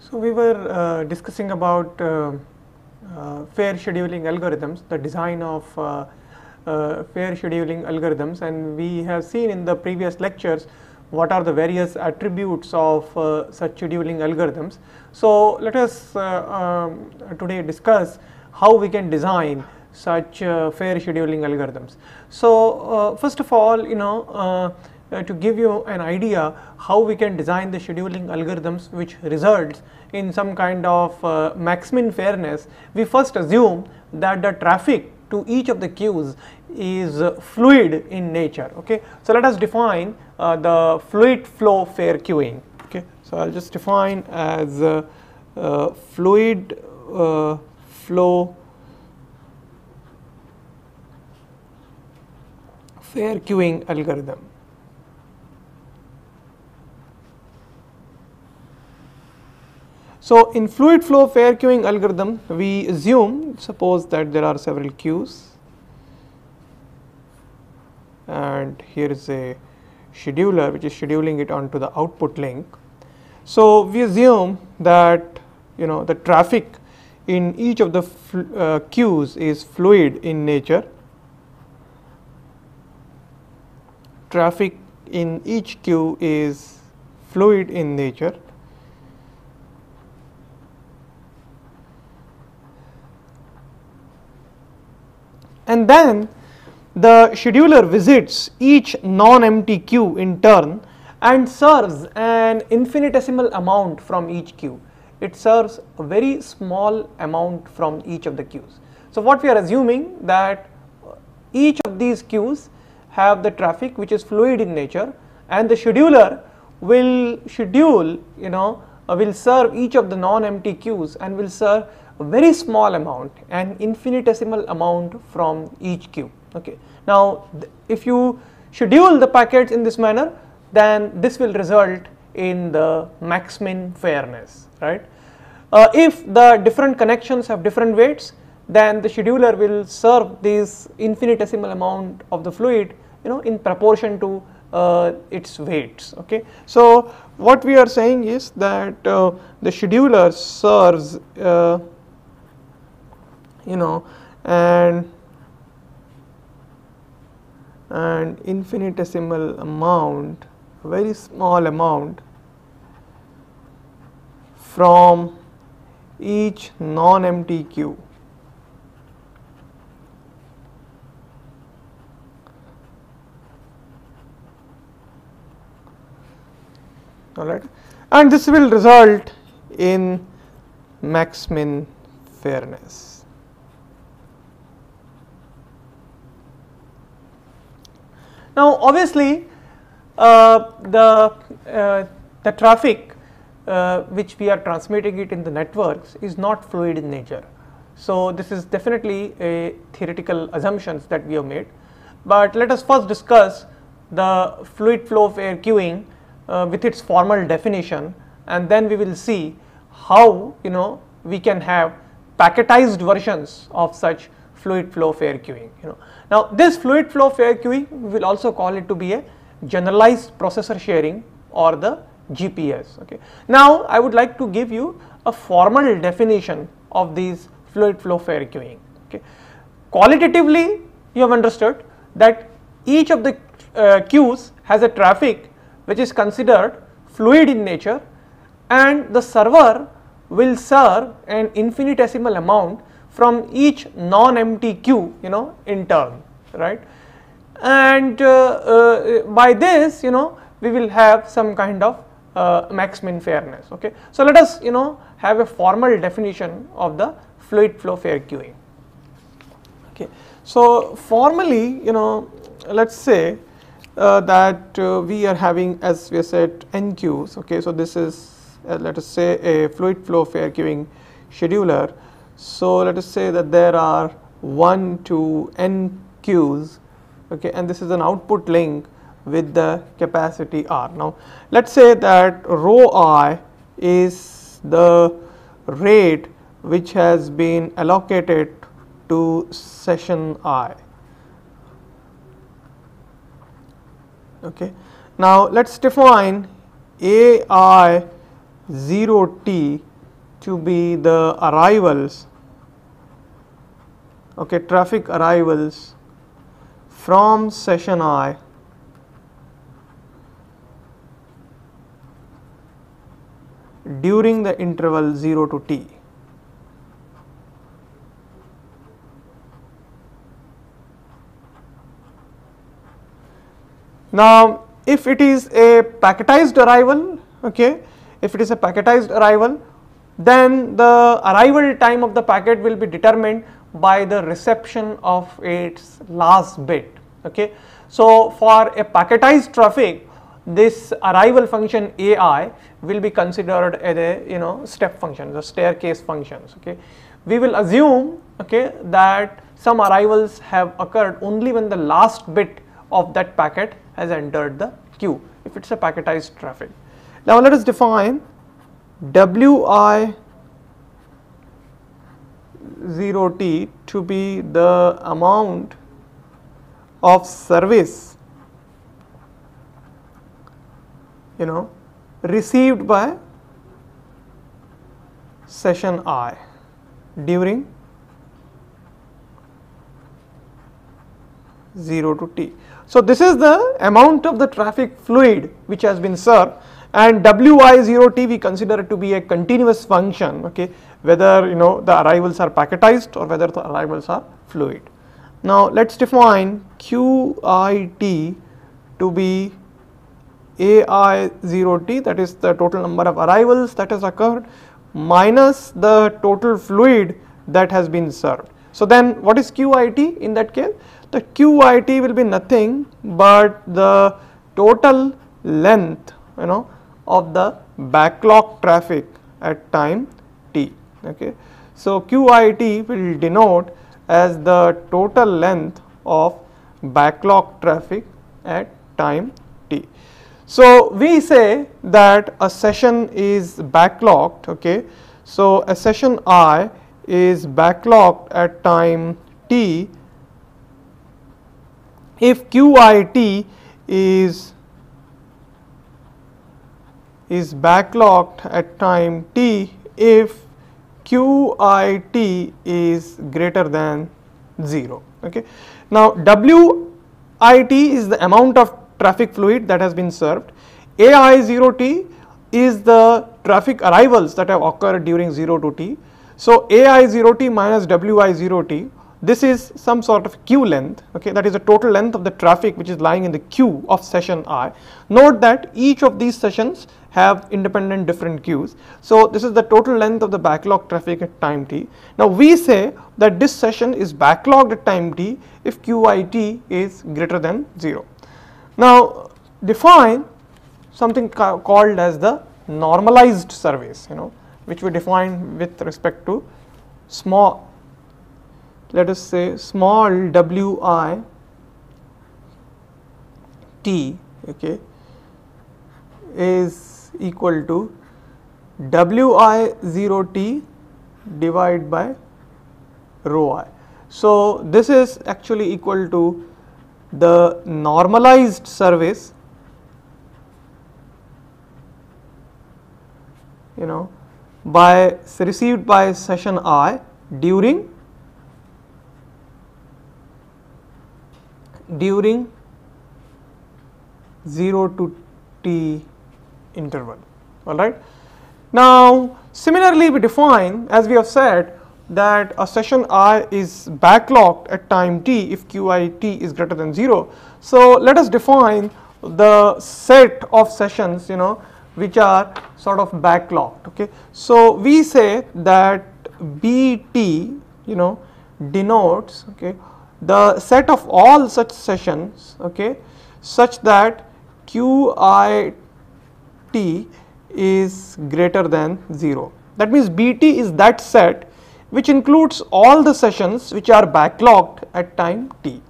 So we were discussing about fair scheduling algorithms, the design of fair scheduling algorithms, and we have seen in the previous lectures what are the various attributes of such scheduling algorithms. So let us today discuss how we can design such fair scheduling algorithms. So first of all, to give you an idea how we can design the scheduling algorithms which results in some kind of max-min fairness, we first assume that the traffic to each of the queues is fluid in nature. Okay, so let us define the fluid flow fair queuing. Okay, so I'll just define as fluid flow fair queuing algorithm. So in fluid flow fair queuing algorithm, we assume, suppose that there are several queues, and here is a scheduler which is scheduling it onto the output link. So we assume that the traffic in each of the queues is fluid in nature. Traffic in each queue is fluid in nature. And then the scheduler visits each non-empty queue in turn and serves an infinitesimal amount from each queue. It serves a very small amount from each of the queues. So what we are assuming that each of these queues have the traffic which is fluid in nature, and the scheduler will schedule, will serve each of the non-empty queues and will serve a very small amount, an infinitesimal amount from each queue. Okay. Now, if you schedule the packets in this manner, then this will result in the max-min fairness, right? If the different connections have different weights, then the scheduler will serve this infinitesimal amount of the fluid, in proportion to its weights. Okay. So what we are saying is that the scheduler serves an infinitesimal amount, very small amount from each non-empty queue. Alright, and this will result in max-min fairness. Now, obviously, the traffic which we are transmitting it in the networks is not fluid in nature. So this is definitely a theoretical assumptions that we have made. But let us first discuss the fluid flow fair queuing with its formal definition, and then we will see how we can have packetized versions of such fluid flow fair queuing. Now this fluid flow fair queuing, we will also call it to be a generalized processor sharing, or the GPS. Okay. Now I would like to give you a formal definition of these fluid flow fair queuing. Okay. Qualitatively, you have understood that each of the queues has a traffic which is considered fluid in nature, and the server will serve an infinitesimal amount from each non-empty queue, in turn, right? And by this, we will have some kind of max-min fairness. Okay, so let us, have a formal definition of the fluid flow fair queuing. Okay, so formally, let's say that we are having, as we said, n queues. Okay, so this is let us say a fluid flow fair queuing scheduler. So let us say that there are 1 to n queues. Okay, and this is an output link with the capacity R. Now let's say that rho I is the rate which has been allocated to session I. Okay. Now let's define AI 0t to be the arrivals, okay, traffic arrivals from session I during the interval 0 to t. Now, if it is a packetized arrival, okay, if it is a packetized arrival, then the arrival time of the packet will be determined by the reception of its last bit, okay. So, for a packetized traffic, this arrival function AI will be considered as a step function, the staircase functions, okay. We will assume, okay, that some arrivals have occurred only when the last bit of that packet has entered the queue, if it is a packetized traffic. Now, let us define Wi 0t to be the amount of service received by session I during 0 to t. So, this is the amount of the traffic fluid which has been served, and Wi 0 t we consider it to be a continuous function, okay, whether the arrivals are packetized or whether the arrivals are fluid. Now, let us define Qit to be AI 0 t, that is the total number of arrivals that has occurred minus the total fluid that has been served. So, then what is Qit in that case? The Qit will be nothing but the total length of the backlog traffic at time t, okay. So, Qit will denote as the total length of backlog traffic at time t. So, we say that a session is backlogged, okay. So, a session I is backlogged at time t if Qit is backlogged at time t if Qit is greater than 0, okay. Now, Wit is the amount of traffic fluid that has been served, AI 0 t is the traffic arrivals that have occurred during 0 to t. So, AI 0 t minus Wi 0 t, this is some sort of queue length, okay, that is the total length of the traffic which is lying in the queue of session I. Note that each of these sessions have independent different queues. So, this is the total length of the backlog traffic at time t. Now, we say that this session is backlogged at time t if Qit is greater than 0. Now, define something called as the normalized service, which we define with respect to small, let us say small Wi t, okay, is equal to Wi 0 t divided by rho I. So, this is actually equal to the normalized service received by session I during 0 to t interval, alright. Now, similarly we define, as we have said, that a session I is backlogged at time t if Qit is greater than 0. So, let us define the set of sessions which are sort of backlogged, okay. So, we say that Bt denotes, okay, the set of all such sessions, okay, such that Qit is greater than 0. That means Bt is that set which includes all the sessions which are backlogged at time t.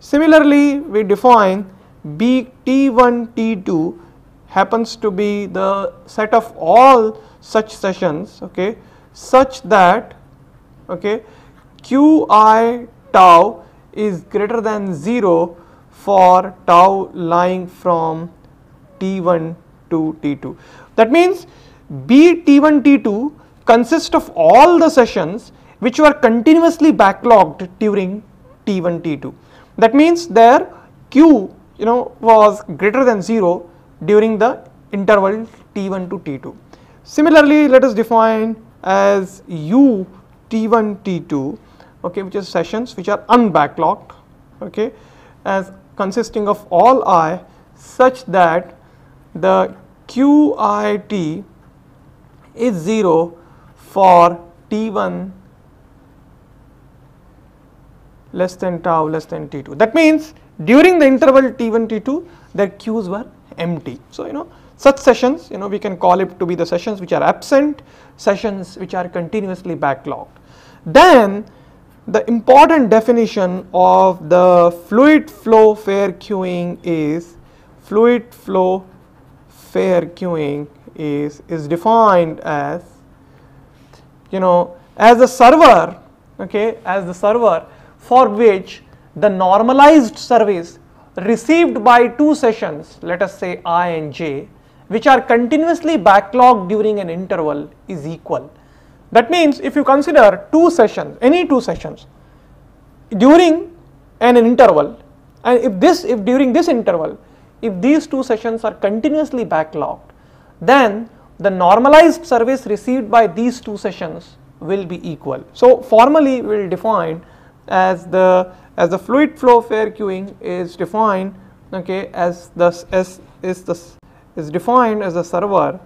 Similarly, we define Bt1 T2 happens to be the set of all such sessions, okay, such that, okay, Qi tau is greater than 0 for tau lying from T1 to T2. That means Bt1 T2 consist of all the sessions which were continuously backlogged during T1, T2. That means their queue was greater than 0 during the interval T1 to T2. Similarly, let us define as U T1 T2, okay, which is sessions which are unbacklogged, okay, as consisting of all I such that the QIT is 0 for T1 less than tau less than T2. That means during the interval T1 T2 their queues were empty. So such sessions we can call it to be the sessions which are absent, sessions which are continuously backlogged. Then the important definition of the fluid flow fair queuing is defined as as the server, okay, as the server for which the normalized service received by two sessions, let us say I and j, which are continuously backlogged during an interval is equal. That means if you consider two sessions, any two sessions during an interval, and if during this interval, if these two sessions are continuously backlogged, then the normalized service received by these two sessions will be equal. So formally we will define as the fluid flow fair queuing is defined, okay, as is defined as a server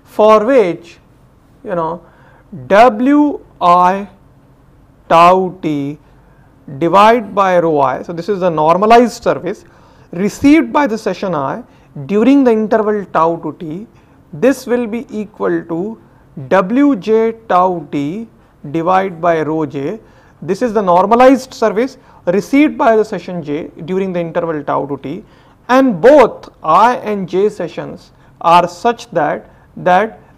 for which Wi tau t divided by rho I. So this is the normalized service received by the session I during the interval tau to t. This will be equal to Wj tau t divided by rho j. This is the normalized service received by the session j during the interval tau to t, and both I and j sessions are such that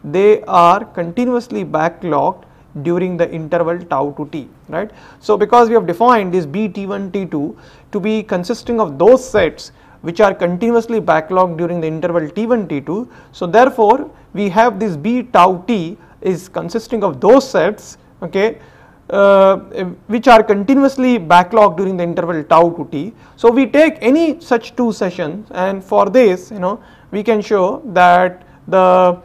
they are continuously backlogged during the interval tau to t, right. So because we have defined this B T1 T2 to be consisting of those sets which are continuously backlogged during the interval T1 T2, so therefore we have this B tau t is consisting of those sets, okay, which are continuously backlogged during the interval tau to t. So we take any such two sessions, and for this we can show that the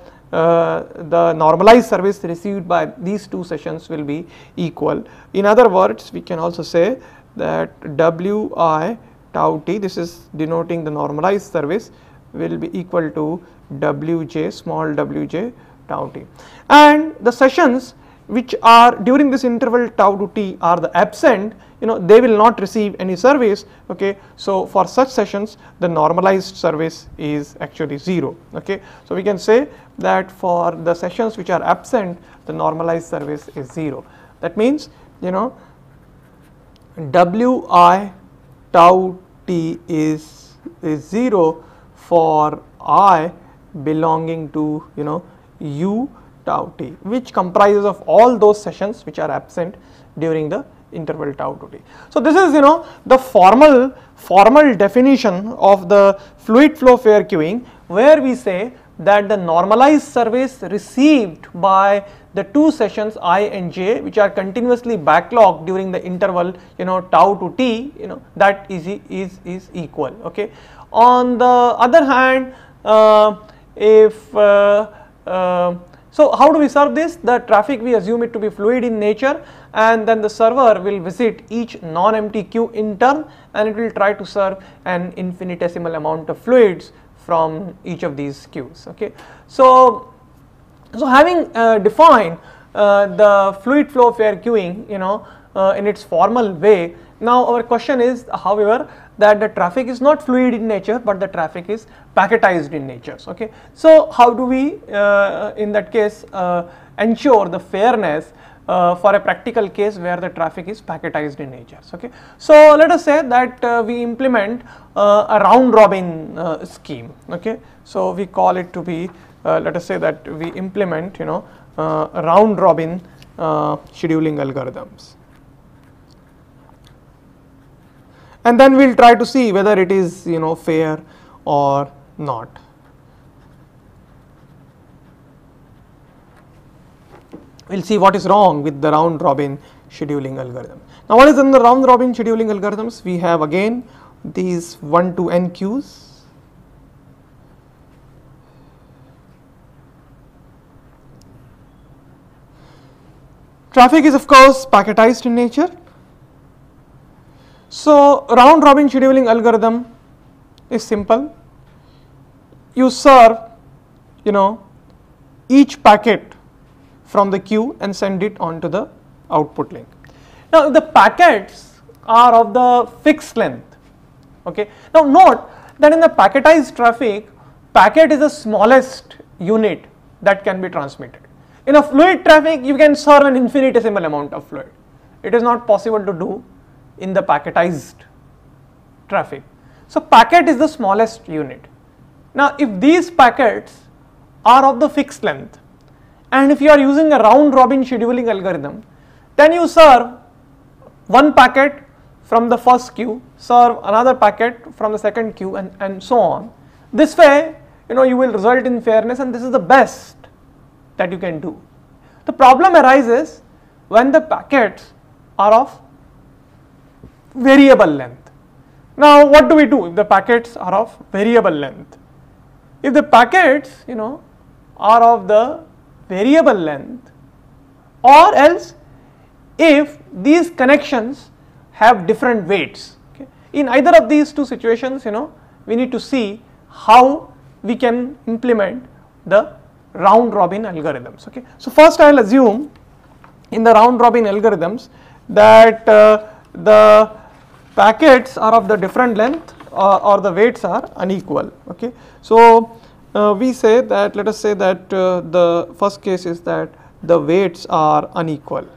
normalized service received by these two sessions will be equal. In other words, we can also say that Wi tau t, this is denoting the normalized service, will be equal to Wj, small wj tau t, and the sessions which are during this interval tau to t are the absent, they will not receive any service, okay. So for such sessions the normalized service is actually 0, okay. So we can say that for the sessions which are absent the normalized service is 0. That means Wi tau t is 0 for I belonging to U tau t, which comprises of all those sessions which are absent during the interval tau to t. So this is the formal definition of the fluid flow fair queuing, where we say that the normalized service received by the two sessions I and j which are continuously backlogged during the interval tau to t, that is equal, okay. On the other hand, so how do we serve this? The traffic, we assume it to be fluid in nature, and then the server will visit each non-empty queue in turn, and it will try to serve an infinitesimal amount of fluids from each of these queues, okay. So having defined the fluid flow fair queuing in its formal way, now our question is, however, that the traffic is not fluid in nature, but the traffic is packetized in nature, okay. So how do we in that case ensure the fairness for a practical case where the traffic is packetized in nature, okay. So let us say that we implement a round robin scheme, okay. So we call it to be let us say that we implement round robin scheduling algorithms, and then we will try to see whether it is fair or not. We will see what is wrong with the round robin scheduling algorithm. Now, what is in the round robin scheduling algorithms? We have again these 1 to n queues. Traffic is of course packetized in nature. So, round robin scheduling algorithm is simple. You serve each packet from the queue and send it onto the output link. Now, the packets are of the fixed length. Okay. Now, note that in the packetized traffic, packet is the smallest unit that can be transmitted. In a fluid traffic, you can serve an infinitesimal amount of fluid. It is not possible to do in the packetized traffic. So, packet is the smallest unit. Now, if these packets are of the fixed length, and if you are using a round robin scheduling algorithm, then you serve one packet from the first queue, serve another packet from the second queue, and so on. This way, you will result in fairness, and this is the best that you can do. The problem arises when the packets are of variable length. Now, what do we do if the packets are of variable length? If the packets, are of the variable length, or else if these connections have different weights. Okay. In either of these two situations, we need to see how we can implement the round robin algorithms. Okay. So, first I will assume in the round robin algorithms that the packets are of the different length or the weights are unequal. Okay. So, we say that, let us say that the first case is that the weights are unequal.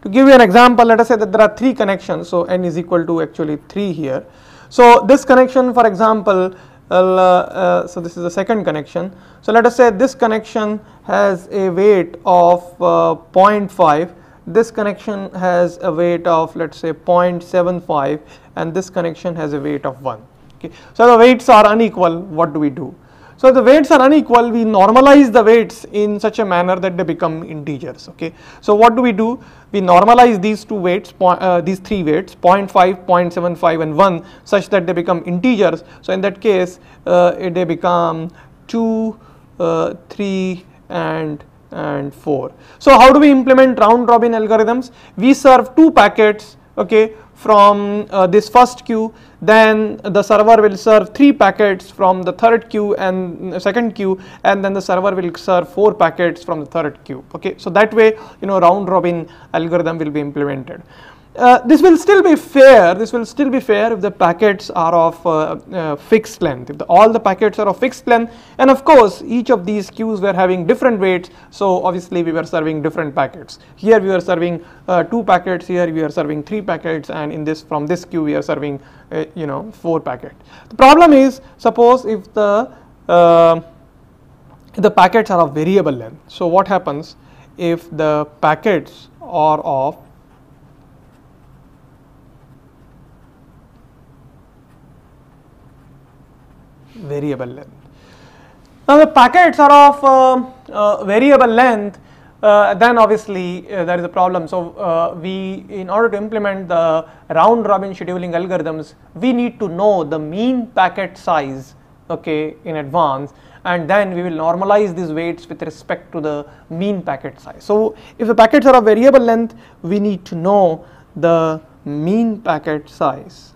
To give you an example, let us say that there are 3 connections, so n is equal to actually 3 here. So, this connection, for example, so this is the second connection. So, let us say this connection has a weight of 0.5, this connection has a weight of, let us say, 0.75, and this connection has a weight of 1. Okay. So, the weights are unequal. What do we do? So, the weights are unequal, we normalize the weights in such a manner that they become integers. Okay. So, what do? We normalize these two weights, these 3 weights, 0.5, 0.75 and 1, such that they become integers. So, in that case they become 2, 3 and 4. So, how do we implement round robin algorithms? We serve 2 packets, okay, from this first queue, then the server will serve 3 packets from the third queue and second queue, and then the server will serve 4 packets from the third queue. Okay, so that way round robin algorithm will be implemented. This will still be fair. This will still be fair if the packets are of fixed length. If all the packets are of fixed length, and of course each of these queues were having different weights. So obviously we were serving different packets. Here we are serving 2 packets. Here we are serving 3 packets, and in this from this queue we are serving 4 packets. The problem is, suppose if the packets are of variable length. So what happens if the packets are of variable length? Now the packets are of variable length, then obviously there is a problem. So we, in order to implement the round robin scheduling algorithms, we need to know the mean packet size, okay, in advance, and then we will normalize these weights with respect to the mean packet size. So if the packets are of variable length, we need to know the mean packet size.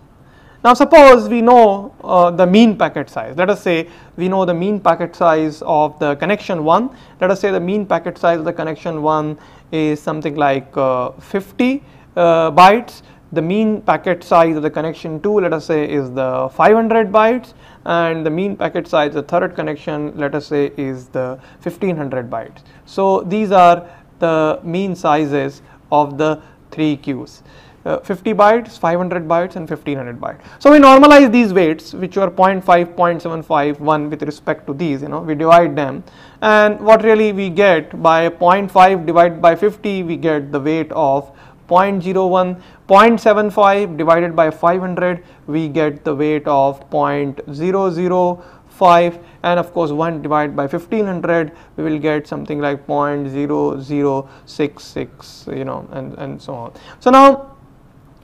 Now suppose we know the mean packet size. Let us say we know the mean packet size of the connection 1. Let us say the mean packet size of the connection 1 is something like 50 bytes. The mean packet size of the connection 2, let us say, is the 500 bytes, and the mean packet size of the third connection, let us say, is the 1500 bytes. So these are the mean sizes of the 3 queues. 50 bytes, 500 bytes and 1500 bytes. So we normalize these weights, which are 0.5, 0.75, 1 with respect to these, we divide them, and what really we get by 0.5 divided by 50, we get the weight of 0.01, 0.75 divided by 500, we get the weight of 0.005, and of course 1 divided by 1500, we will get something like 0.0066, and so on. So now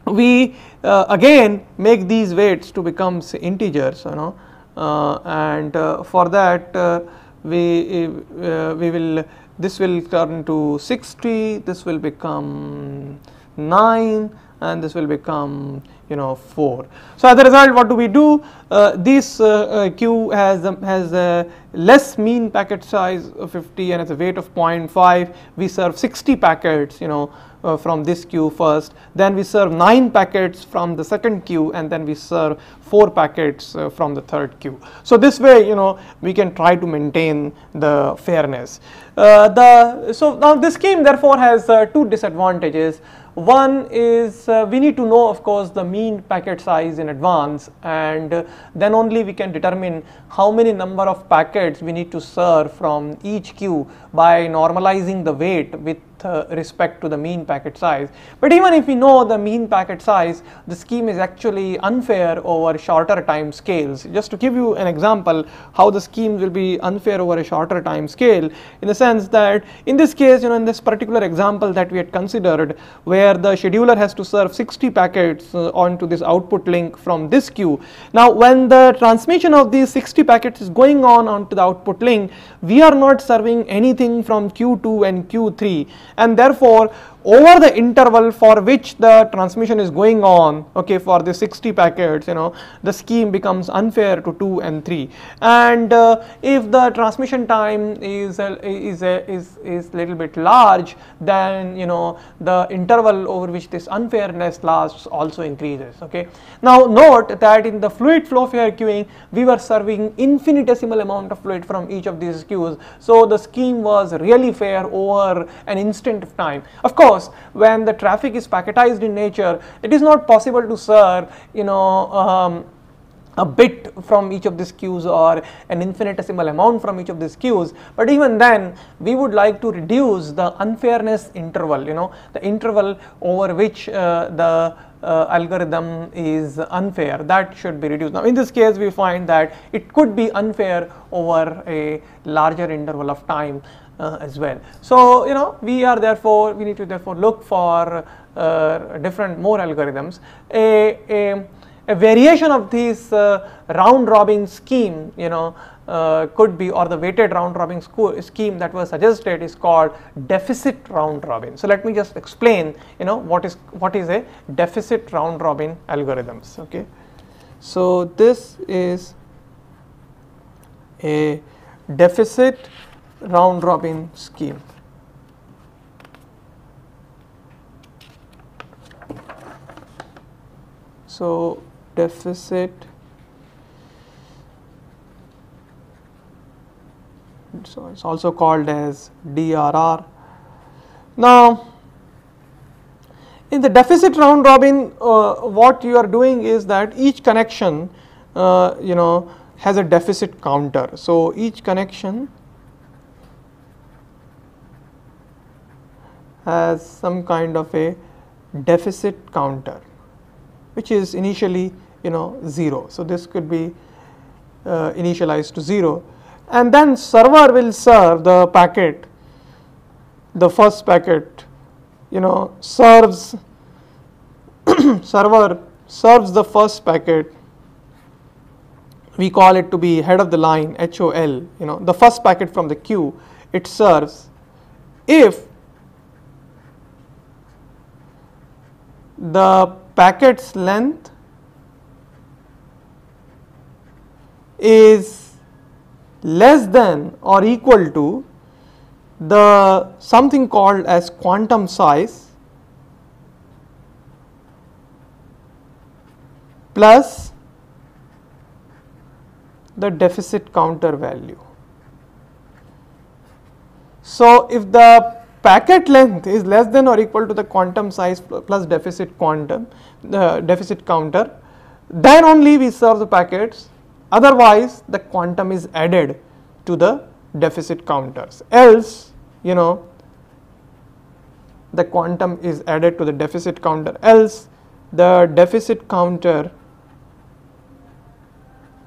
we again make these weights to become integers, and for that this will turn to 60, this will become 9, and this will become 4. So as a result, what do we do? This queue has a less mean packet size of 50 and has a weight of 0.5. We serve 60 packets from this queue first, then we serve 9 packets from the second queue, and then we serve 4 packets from the third queue. So this way we can try to maintain the fairness. So now this scheme therefore has 2 disadvantages. One is we need to know, of course, the mean packet size in advance, and then only we can determine how many number of packets we need to serve from each queue by normalizing the weight with respect to the mean packet size. But even if we know the mean packet size, the scheme is actually unfair over shorter time scales. Just to give you an example how the scheme will be unfair over a shorter time scale, in the sense that in this case, in this particular example that we had considered, where the scheduler has to serve 60 packets onto this output link from this queue. Now when the transmission of these 60 packets is going on onto the output link, we are not serving anything from Q2 and Q3, and therefore over the interval for which the transmission is going on, okay, for the 60 packets, the scheme becomes unfair to 2 and 3. And if the transmission time is little bit large, then the interval over which this unfairness lasts also increases. Okay. Now note that in the fluid flow fair queuing, we were serving infinitesimal amount of fluid from each of these queues, so the scheme was really fair over an instant of time. Of course, when the traffic is packetized in nature, it is not possible to serve a bit from each of these queues or an infinitesimal amount from each of these queues, but even then we would like to reduce the unfairness interval, the interval over which the algorithm is unfair, that should be reduced. Now in this case we find that it could be unfair over a larger interval of time as well. So we need to therefore look for different more algorithms. A variation of this round robin scheme could be, or the weighted round robin scheme that was suggested is called deficit round robin. So let me just explain what is a deficit round robin algorithms. Okay, so this is a deficit round robin scheme. So deficit, so it's also called as DRR. Now in the deficit round robin, what you are doing is that each connection has a deficit counter. So each connection has some kind of a deficit counter, which is initially 0. So this could be initialized to 0, and then server will serve the packet, the first packet serves server serves the first packet, we call it to be head of the line, HOL, the first packet from the queue it serves if the packet's length is less than or equal to the something called as quantum size plus the deficit counter value. So if the packet length is less than or equal to the quantum size plus deficit counter, then only we serve the packets, otherwise the quantum is added to the deficit counters, else the quantum is added to the deficit counter, else the deficit counter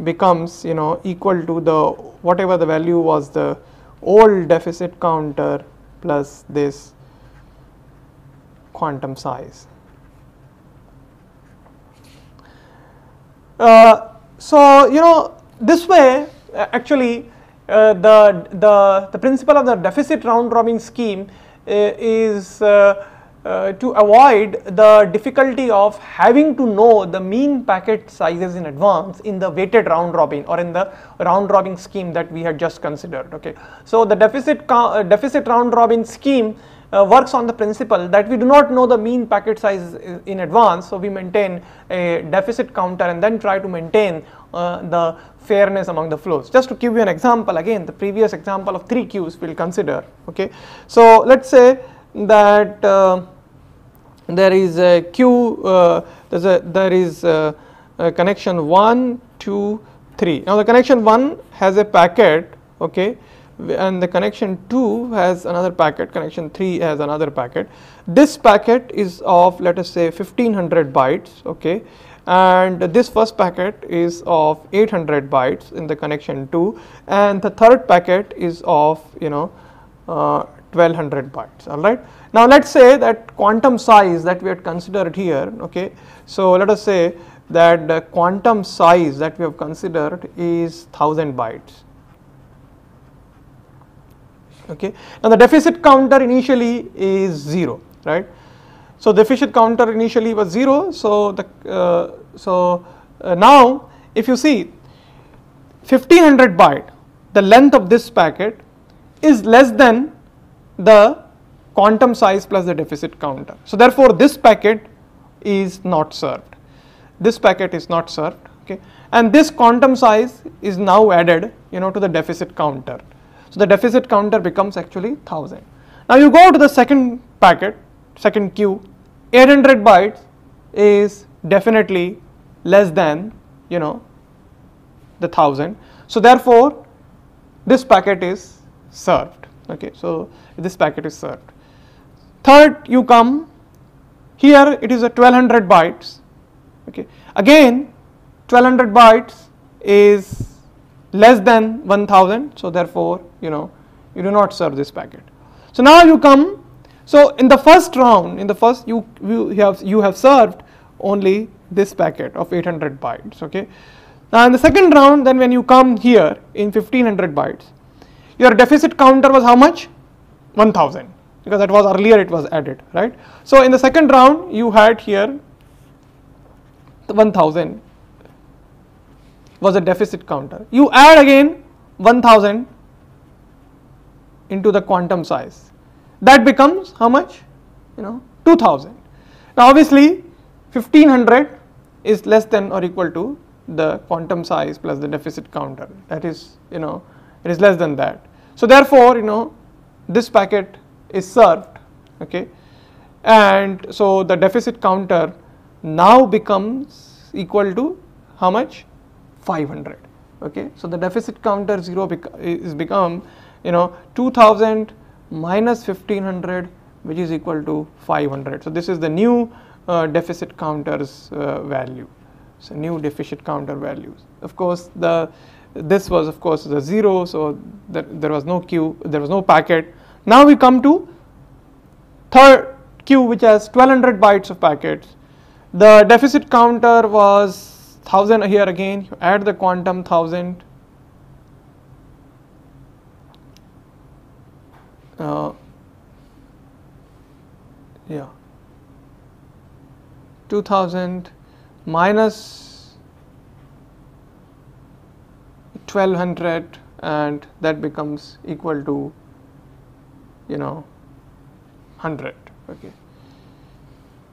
becomes equal to the whatever the value was the old deficit counter plus this quantum size. So this way actually the principle of the deficit round robin scheme is to avoid the difficulty of having to know the mean packet sizes in advance in the weighted round robin or in the round robin scheme that we had just considered. Okay, so the deficit round robin scheme works on the principle that we do not know the mean packet size in advance, so we maintain a deficit counter and then try to maintain the fairness among the flows. Just to give you an example, again the previous example of 3 queues we will consider. Okay, so let us say that there is a queue, there is a connection 1, 2, 3. Now the connection 1 has a packet, okay, and the connection 2 has another packet, connection 3 has another packet. This packet is of, let us say, 1500 bytes, okay, and this first packet is of 800 bytes in the connection 2, and the third packet is of 1200 bytes. All right. Now let us say that quantum size that we had considered here, okay, so let us say that the quantum size that we have considered is 1000 bytes. Okay. Now the deficit counter initially is 0, right. So deficit counter initially was 0. So now if you see 1500 byte, the length of this packet is less than the quantum size plus the deficit counter. So therefore this packet is not served. This packet is not served. Okay, and this quantum size is now added to the deficit counter. So the deficit counter becomes actually 1000. Now you go to the second packet, second queue, 800 bytes is definitely less than the 1000. So therefore this packet is served. Okay, so this packet is served. Third, you come here, it is a 1200 bytes. Okay, again 1200 bytes is less than 1000, so therefore you do not serve this packet. So now you come, so in the first round, you have served only this packet of 800 bytes. Okay, now in the second round, then when you come here in 1500 bytes, your deficit counter was how much? 1000, because that was earlier it was added, right. So in the second round you had here 1000 was a deficit counter. You add again 1000 into the quantum size. That becomes how much? 2000. Now obviously 1500 is less than or equal to the quantum size plus the deficit counter. That is, it is less than that. So therefore, this packet is served. Okay, and so the deficit counter now becomes equal to how much? 500. Okay, so the deficit counter is become 2000 minus 1500, which is equal to 500. So this is the new deficit counter's value. So new deficit counter values. Of course, this was of course the 0, so there was no queue, there was no packet. Now we come to third queue, which has 1200 bytes of packets. The deficit counter was 1000 here again, you add the quantum 1000. Yeah, 2000 minus 1200, and that becomes equal to 100. Okay,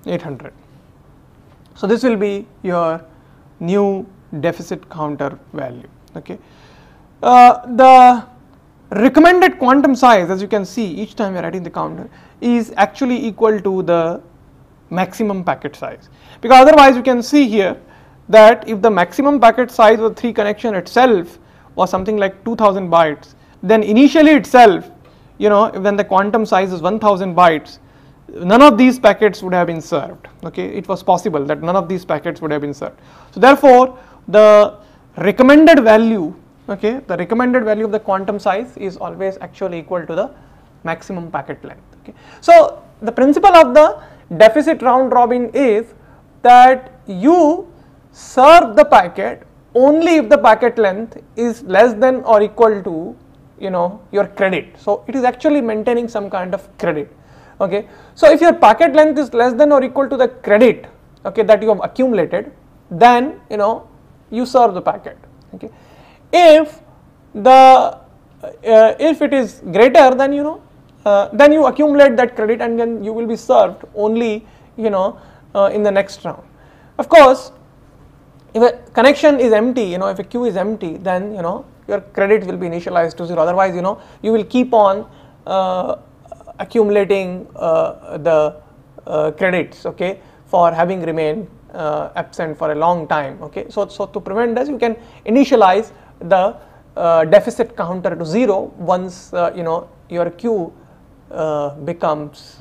800. So this will be your new deficit counter value. Okay, the recommended quantum size, as you can see each time we are writing the counter, is actually equal to the maximum packet size, because otherwise you can see here that if the maximum packet size of the 3 connection itself was something like 2000 bytes, then initially itself, when the quantum size is 1000 bytes, none of these packets would have been served. Okay, it was possible that none of these packets would have been served. So therefore, the recommended value, okay, the recommended value of the quantum size is always actually equal to the maximum packet length. Okay, so the principle of the deficit round robin is that you serve the packet only if the packet length is less than or equal to, you know, your credit. So it is actually maintaining some kind of credit. Okay, so if your packet length is less than or equal to the credit, okay, that you have accumulated, then, you know, you serve the packet. Okay, if the if it is greater, then, you know, then you accumulate that credit and then you will be served only, you know, in the next round. Of course, if a connection is empty, you know, if a queue is empty, then, you know, your credit will be initialized to 0. Otherwise, you know, you will keep on accumulating the credits, okay, for having remained absent for a long time. Okay, so to prevent this, you can initialize the deficit counter to 0 once you know, your queue becomes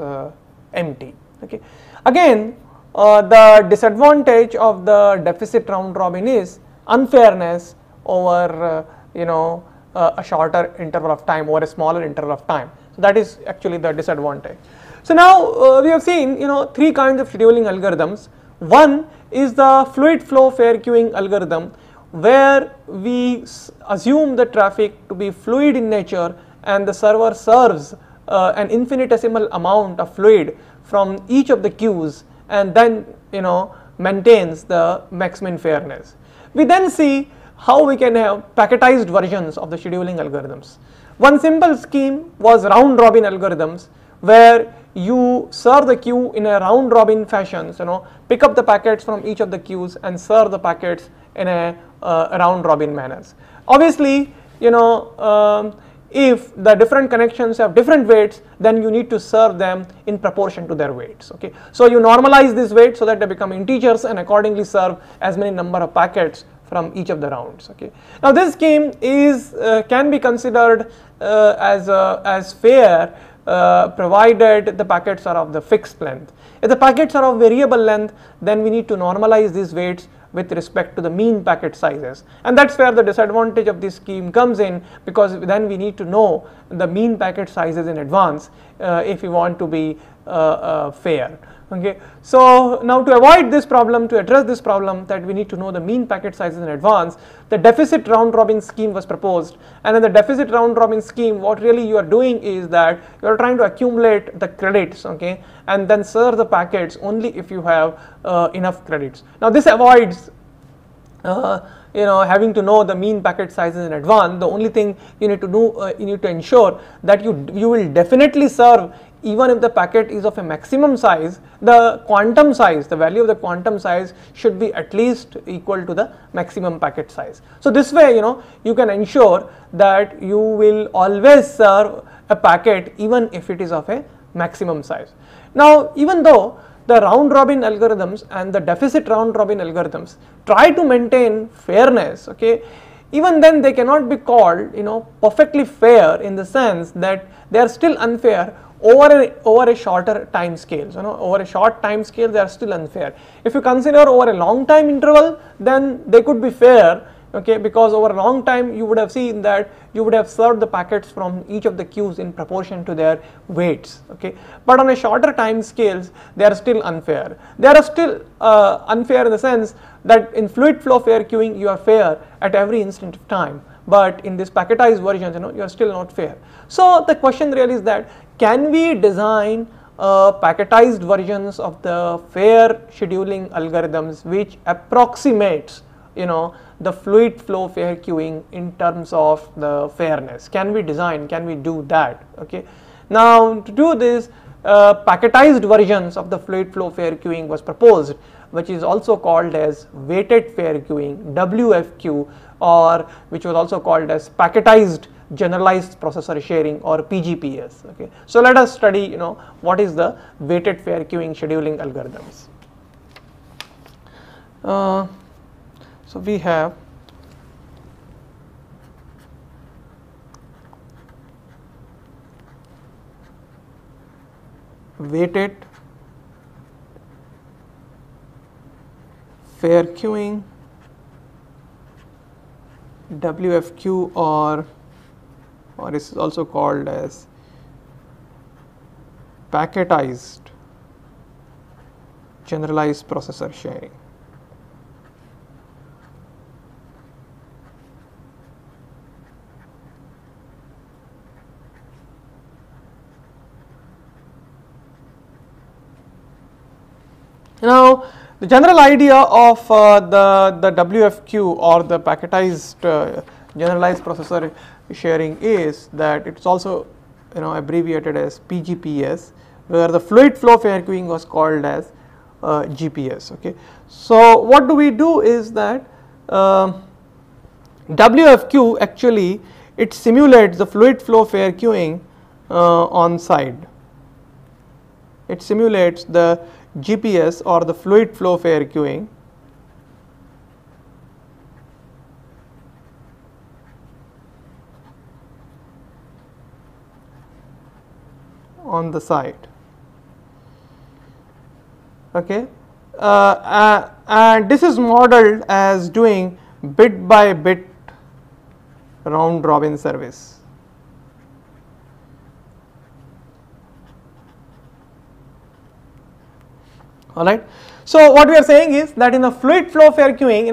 empty. Okay, again, the disadvantage of the deficit round robin is unfairness over you know, a shorter interval of time, over a smaller interval of time. So that is actually the disadvantage. So now we have seen, you know, 3 kinds of scheduling algorithms. One is the fluid flow fair queuing algorithm, where we assume the traffic to be fluid in nature and the server serves an infinitesimal amount of fluid from each of the queues and then, you know, maintains the maximum fairness. We then see how we can have packetized versions of the scheduling algorithms. One simple scheme was round robin algorithms, where you serve the queue in a round robin fashion, you know, pick up the packets from each of the queues and serve the packets in a round robin manners. Obviously, you know, if the different connections have different weights, then you need to serve them in proportion to their weights. Okay, so you normalize these weights so that they become integers and accordingly serve as many number of packets from each of the rounds. Okay, now this scheme is can be considered as fair provided the packets are of the fixed length. If the packets are of variable length, then we need to normalize these weights with respect to the mean packet sizes, and that's where the disadvantage of this scheme comes in, because then we need to know the mean packet sizes in advance if we want to be fair. Okay, so now to avoid this problem, to address this problem that we need to know the mean packet sizes in advance, the deficit round robin scheme was proposed. And in the deficit round robin scheme, what really you are doing is that you are trying to accumulate the credits, okay, and then serve the packets only if you have enough credits. Now this avoids you know, having to know the mean packet sizes in advance. The only thing you need to do, you need to ensure that you will definitely serve, even if the packet is of a maximum size, the quantum size, the value of the quantum size should be at least equal to the maximum packet size. So this way, you know, you can ensure that you will always serve a packet even if it is of a maximum size. Now, even though the round robin algorithms and the deficit round robin algorithms try to maintain fairness, okay, even then they cannot be called, you know, perfectly fair, in the sense that they are still unfair over a shorter time scale. You know, over a short time scale they are still unfair. If you consider over a long time interval, then they could be fair, okay, because over a long time you would have seen that you would have served the packets from each of the queues in proportion to their weights, okay. But on a shorter time scales, they are still unfair. They are still unfair in the sense that in fluid flow fair queuing you are fair at every instant of time, but in this packetized versions, you know, you are still not fair. So the question really is that, can we design packetized versions of the fair scheduling algorithms which approximates, you know, the fluid flow fair queuing in terms of the fairness? Can we design, can we do that? Okay, now to do this, packetized versions of the fluid flow fair queuing was proposed, which is also called as weighted fair queuing, WFQ, or which was also called as packetized generalized processor sharing, or PGPS. Okay, so let us study, you know, what is the weighted fair queuing scheduling algorithms. So we have weighted fair queuing, WFQ, or it is also called as packetized generalized processor sharing. Now, the general idea of the WFQ or the packetized generalized processor sharing is that it is also abbreviated as PGPS, where the fluid flow fair queuing was called as GPS. Okay. So, what do we do is that WFQ actually it simulates the fluid flow fair queuing on side. It simulates the GPS or the fluid flow fair queuing on the side. Okay, and this is modeled as doing bit by bit round robin service. Alright. So, what we are saying is that in a fluid flow fair queuing,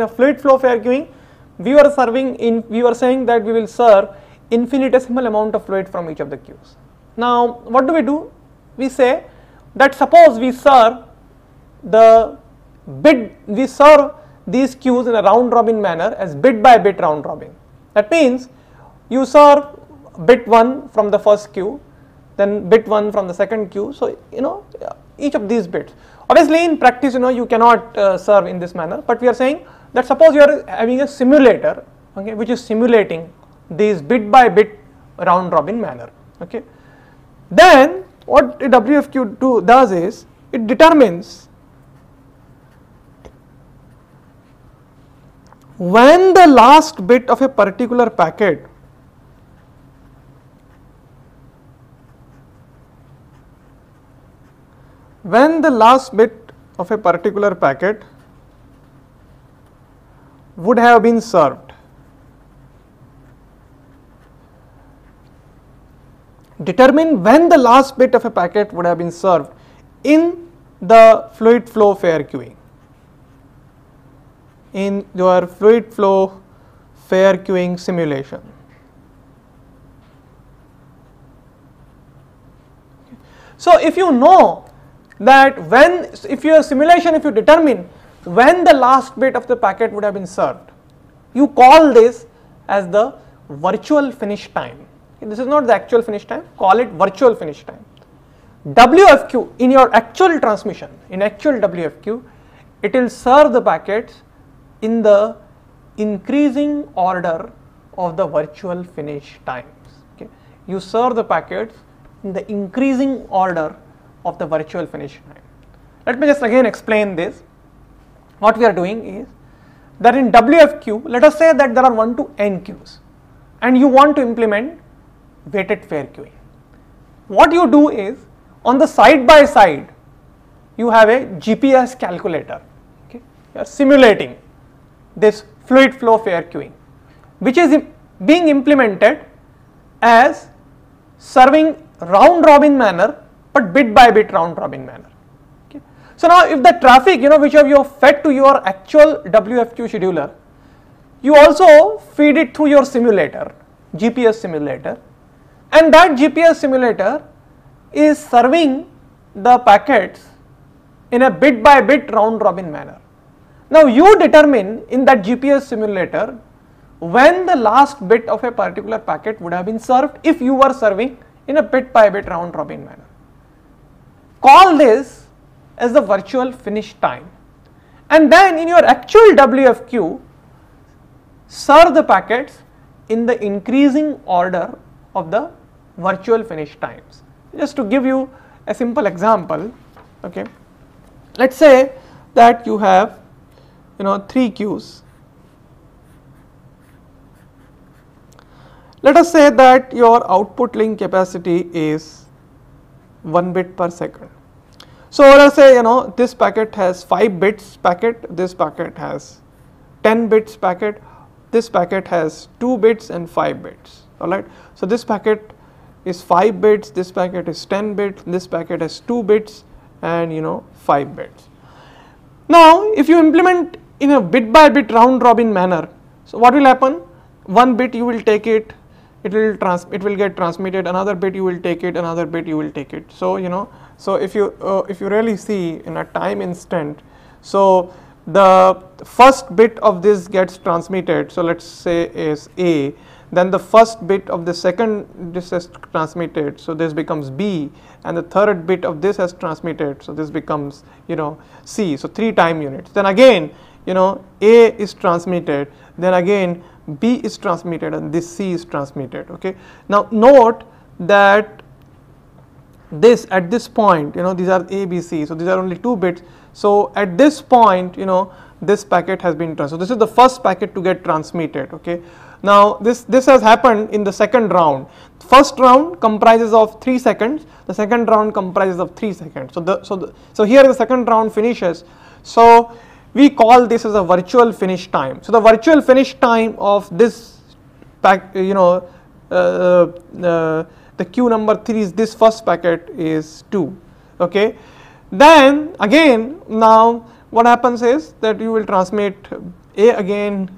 we were saying that we will serve infinitesimal amount of fluid from each of the queues. Now, what do? We say that suppose we serve these queues in a round robin manner as bit by bit round robin. That means you serve bit 1 from the first queue, then bit 1 from the second queue. So, each of these bits. Obviously, in practice, you cannot serve in this manner, but we are saying that suppose you are having a simulator, okay, which is simulating these bit by bit round robin manner. Okay. Then what a WFQ does is it determines when the last bit of a particular packet would have been served. Determine when the last bit of a packet would have been served in the fluid flow fair queuing. In your fluid flow fair queuing simulation. So, if you know that if you determine when the last bit of the packet would have been served, you call this as the virtual finish time. This is not the actual finish time, call it virtual finish time. WFQ in your actual transmission, in actual WFQ, it will serve the packets in the increasing order of the virtual finish times. Okay. You serve the packets in the increasing order of the virtual finish time. Let me just again explain this. What we are doing is that in WFQ, let us say that there are 1 to n queues and you want to implement weighted fair queuing. What you do is on the side by side you have a GPS calculator. Okay. You are simulating this fluid flow fair queuing, which is being implemented as serving round robin manner but bit by bit round robin manner. Okay. So now if the traffic which you have fed to your actual WFQ scheduler, you also feed it through your simulator, GPS simulator, and that GPS simulator is serving the packets in a bit by bit round robin manner. Now you determine in that GPS simulator when the last bit of a particular packet would have been served if you were serving in a bit by bit round robin manner. Call this as the virtual finish time, and then in your actual WFQ serve the packets in the increasing order of the virtual finish times. Just to give you a simple example, okay, let us say that you have 3 queues. Let us say that your output link capacity is 1 bit per second. So let us say, this packet has 5 bits packet, this packet has 10 bits packet, this packet has 2 bits and 5 bits, alright. So this packet is 5 bits, this packet is 10 bits, this packet has 2 bits and 5 bits. Now if you implement in a bit by bit round robin manner, so what will happen? One bit you will take it, it will get transmitted, another bit you will take it, another bit you will take it. So so if you really see in a time instant, so the first bit of this gets transmitted, so let's say is A, then the first bit of the second this is transmitted, so this becomes B, and the third bit of this has transmitted, so this becomes C, so 3 time units. Then again A is transmitted, then again B is transmitted, and this C is transmitted. Okay. Now note that this at this point these are A, B, C, so these are only 2 bits. So at this point this packet has been transmitted. So this is the first packet to get transmitted. Okay. Now this has happened in the second round. First round comprises of 3 seconds, the second round comprises of 3 seconds. So here the second round finishes. So we call this as a virtual finish time. So the virtual finish time of this the queue number 3 is this first packet is 2. Okay. Then again, now what happens is that you will transmit A again,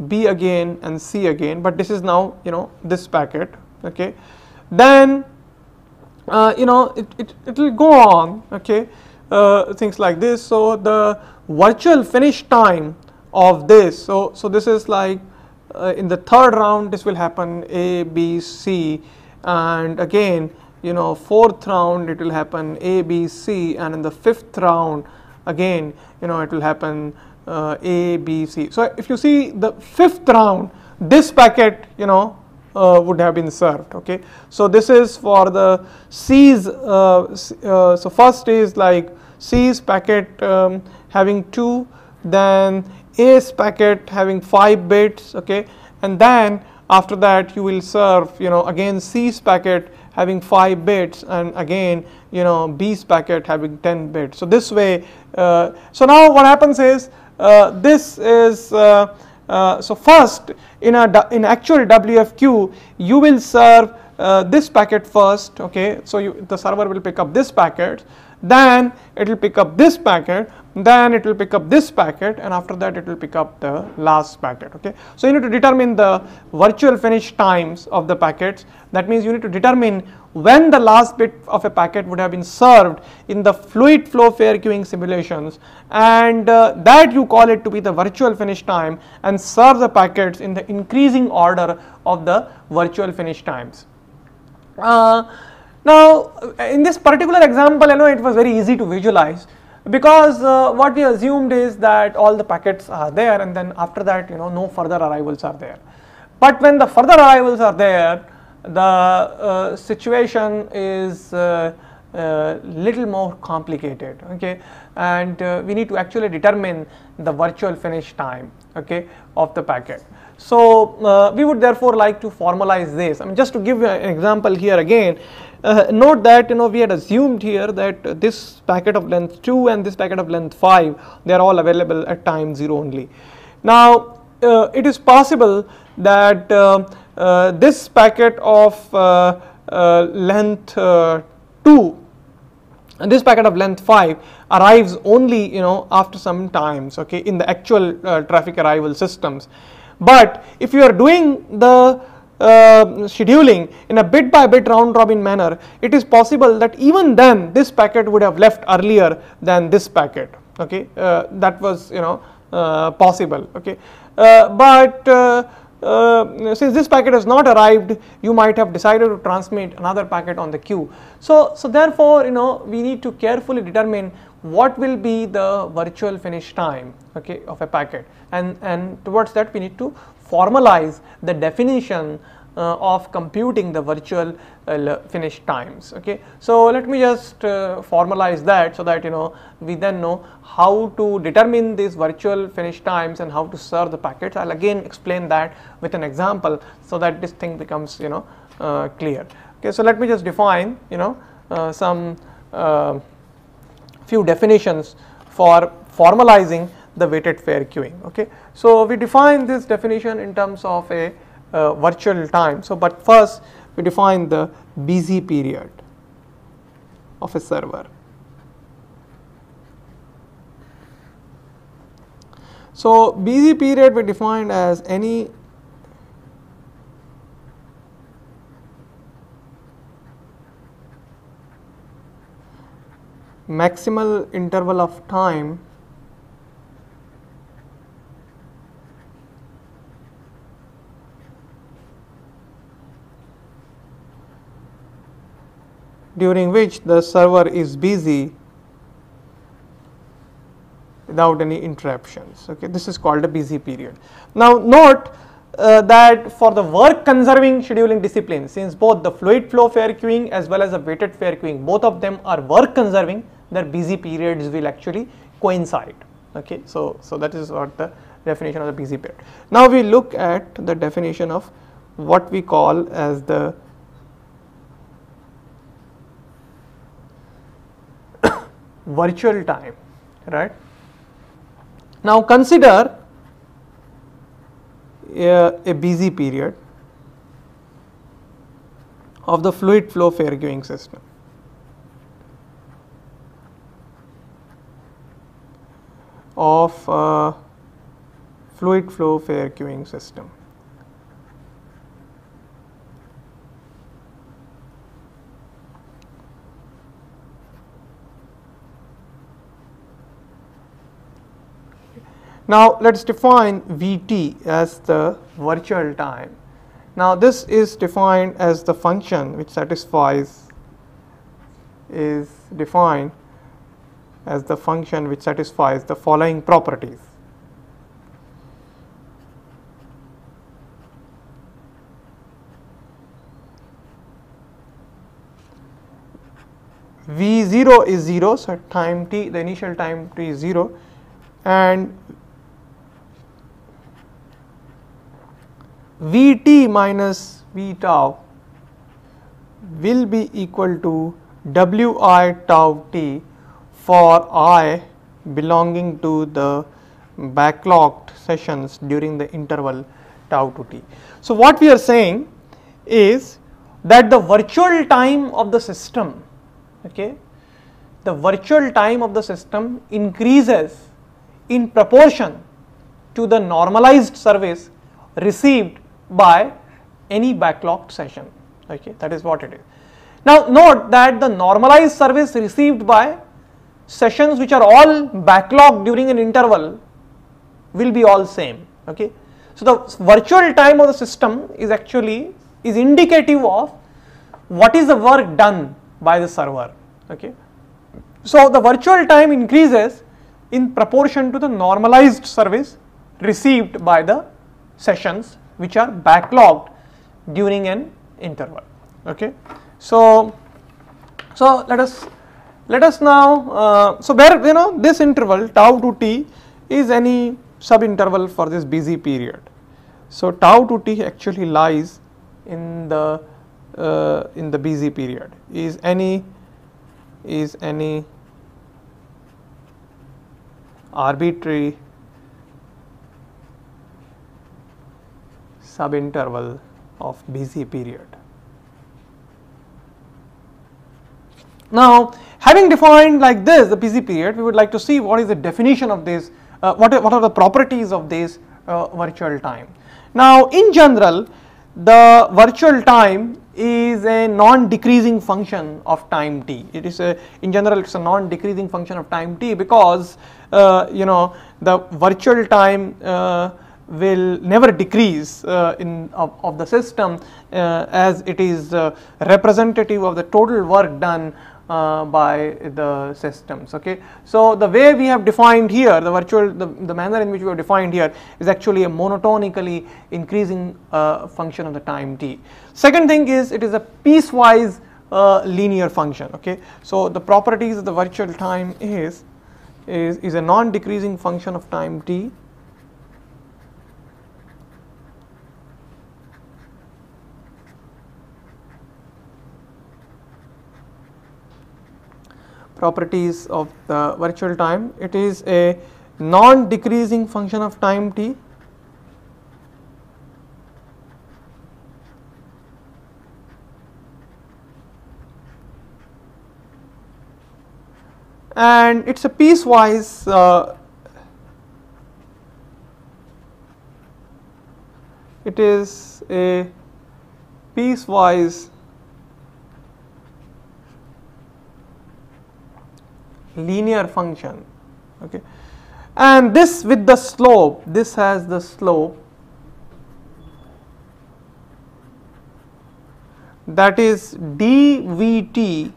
B again and C again, but this is now this packet. Okay. Then it will go on. Okay. Things like this. So the virtual finish time of this, so this is like in the third round this will happen A, B, C, and again fourth round it will happen A, B, C, and in the fifth round again it will happen A, B, C. So if you see the fifth round, this packet would have been served. Okay. So this is for the C's. So first is like C's packet having 2, then A's packet having 5 bits. Okay. And then after that you will serve again C's packet having 5 bits, and again B's packet having 10 bits. So this way, so now what happens is this is so first in actual WFQ you will serve this packet first. Okay. So the server will pick up this packet, then it will pick up this packet, then it will pick up this packet, and after that it will pick up the last packet. Okay. So you need to determine the virtual finish times of the packets. That means you need to determine when the last bit of a packet would have been served in the fluid flow fair queuing simulations, and that you call it to be the virtual finish time, and serve the packets in the increasing order of the virtual finish times. Now in this particular example it was very easy to visualize, because what we assumed is that all the packets are there, and then after that no further arrivals are there. But when the further arrivals are there, the situation is little more complicated. Okay. And we need to actually determine the virtual finish time, okay, of the packet. So we would therefore like to formalize this. I mean, just to give you an example here again, note that we had assumed here that this packet of length 2 and this packet of length 5, they are all available at time 0 only. Now it is possible that this packet of length 2 and this packet of length 5 arrives only after some times, okay, in the actual traffic arrival systems. But if you are doing the scheduling in a bit by bit round robin manner, it is possible that even then this packet would have left earlier than this packet. Okay, that was possible. Okay, but since this packet has not arrived, you might have decided to transmit another packet on the queue. So therefore we need to carefully determine what will be the virtual finish time, okay, of a packet, and towards that we need to formalize the definition of computing the virtual finish times. Okay. So let me just formalize that, so that we then know how to determine these virtual finish times and how to serve the packets. I'll again explain that with an example, so that this thing becomes clear. Okay. So let me just define some few definitions for formalizing the weighted fair queuing. Okay. So, we define this definition in terms of a virtual time. So, but first we define the busy period of a server. So, busy period we defined as any maximal interval of time during which the server is busy without any interruptions. Okay, this is called a busy period. Now, note that for the work conserving scheduling discipline, since both the fluid flow fair queuing as well as the weighted fair queuing, both of them are work conserving, their busy periods will actually coincide. Okay, so that is what the definition of the busy period. Now, we look at the definition of what we call as the virtual time, right. Now, consider a busy period of the fluid flow fair queuing system. Fluid flow fair queuing system. Now, let us define Vt as the virtual time. Now, this is defined as the function which satisfies the following properties. V0 is 0, so time t, the initial time t is 0, and Vt minus V tau will be equal to Wi tau t for I belonging to the backlogged sessions during the interval tau to t. So, what we are saying is that the virtual time of the system, okay, the virtual time of the system increases in proportion to the normalized service received by any backlogged session. Okay, that is what it is. Now, note that the normalized service received by sessions which are all backlogged during an interval will be all same. Okay, so the virtual time of the system is actually indicative of what is the work done by the server. Okay, so the virtual time increases in proportion to the normalized service received by the sessions which are backlogged during an interval. Okay, so let us now so where this interval tau to t is any sub interval for this busy period. So tau to t actually lies in the busy period, is any arbitrary subinterval of busy period. Now, having defined like this the busy period, we would like to see what is the definition of this, what are the properties of this virtual time. Now, in general, the virtual time is a non-decreasing function of time t. It is in general it's a non-decreasing function of time t because the virtual time will never decrease of the system as it is representative of the total work done by the systems. Okay, so the way we have defined here the manner in which we have defined here is actually a monotonically increasing function of the time t. Second thing is it is a piecewise linear function. Okay, so the properties of the virtual time is a non-decreasing function of time t properties of the virtual time. It is a non-decreasing function of time t, and it is a piecewise linear function, okay, and this with the slope, this has the slope that is dvt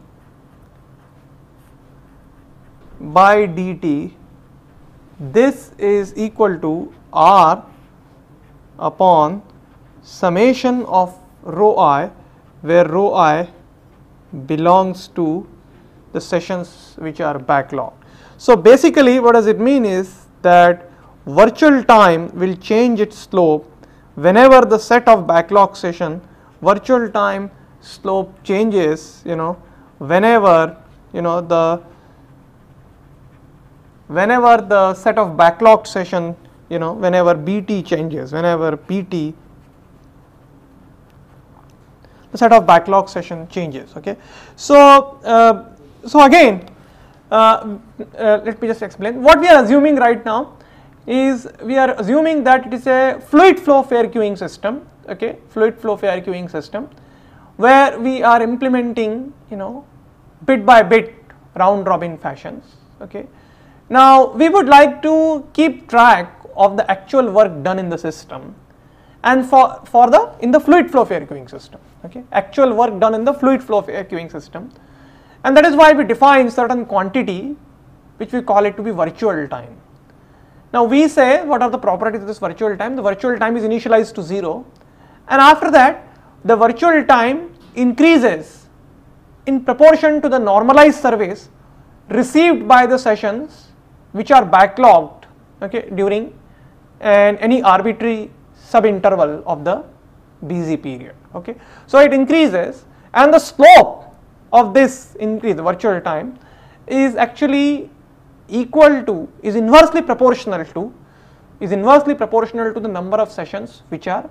by dt. This is equal to r upon summation of rho I, where rho I belongs to the sessions which are backlogged. So basically what does it mean is that virtual time will change its slope whenever the set of backlog session, virtual time slope changes, whenever the set of backlogged session, whenever bt changes, whenever bt, the set of backlog session changes, okay. So so again, let me just explain. What we are assuming right now is, we are assuming that it is a fluid flow fair queuing system, okay, fluid flow fair queuing system, where we are implementing, bit by bit round robin fashions, okay. Now we would like to keep track of the actual work done in the system, and in the fluid flow fair queuing system, okay, actual work done in the fluid flow fair queuing system. And that is why we define certain quantity which we call it to be virtual time. Now we say, what are the properties of this virtual time? The virtual time is initialized to 0, and after that the virtual time increases in proportion to the normalized service received by the sessions which are backlogged, okay, during any arbitrary subinterval of the busy period, okay. So it increases, and the slope of this increase, the virtual time, is actually equal to, is inversely proportional to the number of sessions which are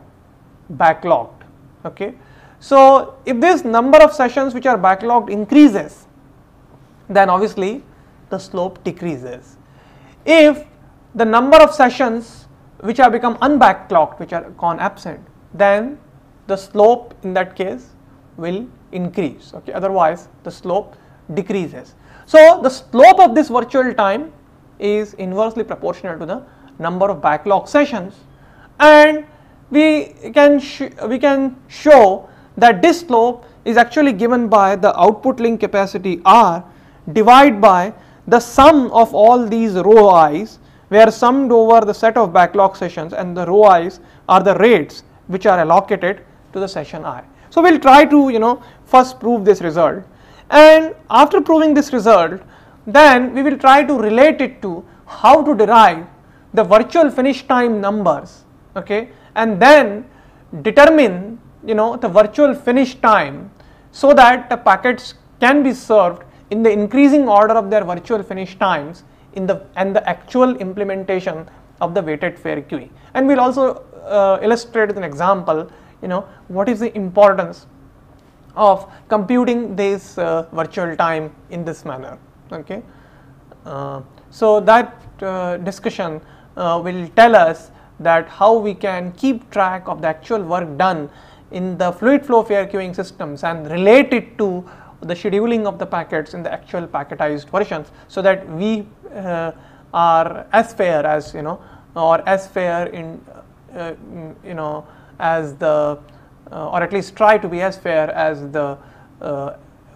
backlogged, okay. So if this number of sessions which are backlogged increases, then obviously the slope decreases. If the number of sessions which have become unbacklogged, which are gone absent, then the slope in that case will increase, okay, otherwise the slope decreases. So the slope of this virtual time is inversely proportional to the number of backlog sessions, and we can show that this slope is actually given by the output link capacity R divided by the sum of all these rho i's, where summed over the set of backlog sessions, and the rho i's are the rates which are allocated to the session I. So we will try to first prove this result, and after proving this result, then we will try to relate it to how to derive the virtual finish time numbers, okay, and then determine the virtual finish time, so that the packets can be served in the increasing order of their virtual finish times and the actual implementation of the weighted fair queuing. And we will also illustrate with an example what is the importance of computing this virtual time in this manner, okay. So that discussion will tell us that how we can keep track of the actual work done in the fluid flow fair queuing systems and relate it to the scheduling of the packets in the actual packetized versions, so that we are as fair as or as fair in as the or at least try to be as fair as the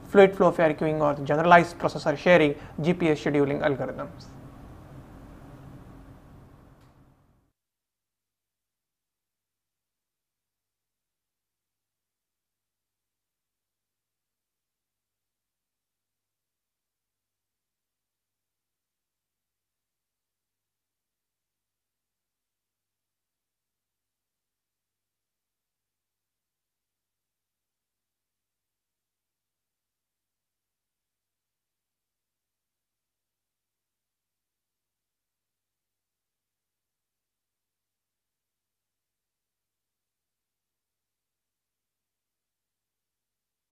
fluid flow fair queuing or generalized processor sharing GPS scheduling algorithms.